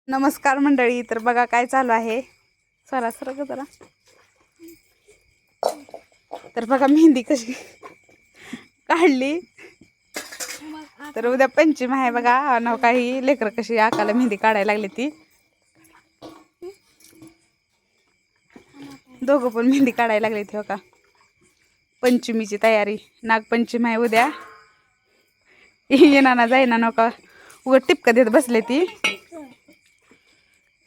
नमस्कार मंडळी. तर बघा काय चालू आहे. चला सर जरा. तर बघा मेहंदी कशी काढली. तर उद्या पंचमी आहे बघा. न काही लेकर कशी आकाला मेहंदी काढायला लागली ती. दोघं पण मेहंदी काढायला लागली ती. हो का पंचमीची तयारी. नागपंचमी आहे उद्या. येणार जाईना नका उगं टिपका देत बसले ती.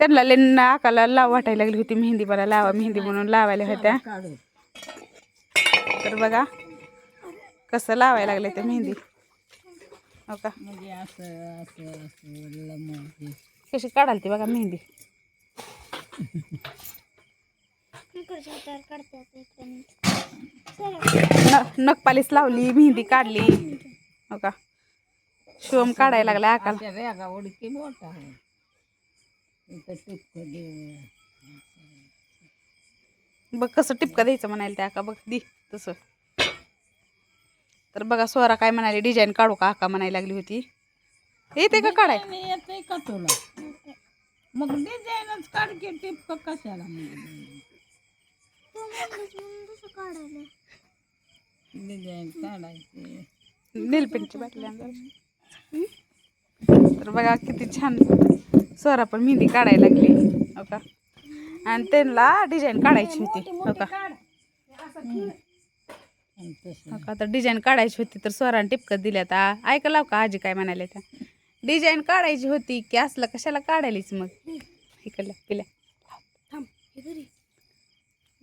त्यांना लेना आकाला लाव वाटायला लागली होती मेहंदी. मला लावा मेहंदी म्हणून लावायला होत्या. तर बघा कसं लावायला लागले ते मेहंदी. हो का कशी काढाल ती बघा मेहंदी. नखपालीस लावली मेहंदी काढली. हो का शिवम काढायला लागला आकाला. बघ कसं टिपका द्यायचं म्हणायला त्या आका. बघ दी तसं. तर बघा स्वरा काय म्हणाली डिझाईन काढू का आका म्हणायला लागली होती. येते का काढाय. येते का तुला मग डिझाईनच काढ की. टिपक कशाला डिझाईन काढायची. नीलपेंटची बाटली आणली. तर बघा किती छान स्वरा पण मेहंदी काढायला लागली. हो का आणि त्यांना डिझाईन काढायची होती. हो का हो का तर डिझाईन काढायची होती. तर स्वराने टिपकत दिल्या. आता ऐका लाव का आजी काय म्हणाले त्या. डिझाईन काढायची होती की असलं कशाला काढायलीच मग इकडल्या पिल्या.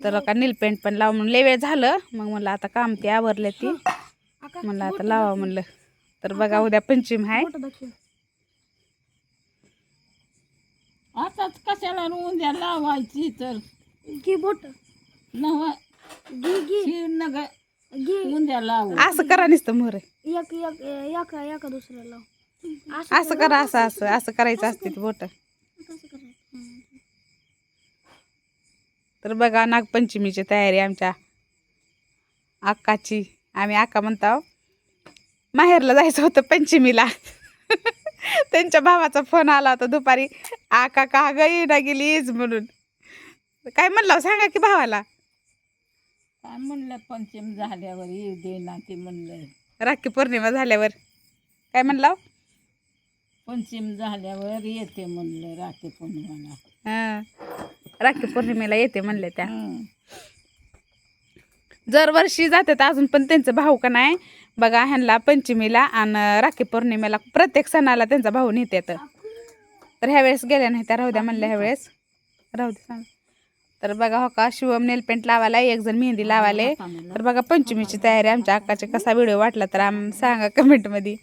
तर का नील पेंट पण लाव म्हणून लय वेळ झालं. मग म्हणलं आता काम ती आवरले ती. म्हणलं आता लावा म्हणलं. तर बघा उद्या पंचमी आहे. आताच कशाला उद्या लावायची. तर घे बोट नव उद्या लावू. असं करा नुसतं मोर. एका दुसऱ्या लाव. असं करा. असं असं असं करायचं असते ती बोट. तर बघा नागपंचमीची तयारी आमच्या अक्काची. आम्ही अक्का म्हणतो. माहेरला जायचं होतं पंचमीला. त्यांच्या भावाचा फोन आला होता दुपारी. आका का गई ना गेलीच म्हणून. काय म्हणलं सांगा की भावाला. काय म्हणलं पंचम झाल्यावर येऊ दे ना ते म्हणलं. राखी पौर्णिमा झाल्यावर काय म्हणलं. पंचम झाल्यावर येते म्हणलं. राखी पौर्णिमेला. हां राखी पौर्णिमेला येते म्हणले त्या. दरवर्षी जातात अजून पण त्यांचं भाऊ का नाही बघा ह्यांना पंचमीला आणि राखी पौर्णिमेला प्रत्येक सणाला त्यांचा भाऊ नेतात. तर ह्यावेळेस गेल्या नाही त्या. राहू द्या म्हणल्या ह्यावेळेस राहू दे सांग. तर बघा हो का शिवम नेल पेंट लावायला. एक जण मेहंदी लावायला. तर बघा पंचमीची तयारी आमच्या अक्काची. कसा व्हिडिओ वाटला तर सांगा कमेंटमध्ये.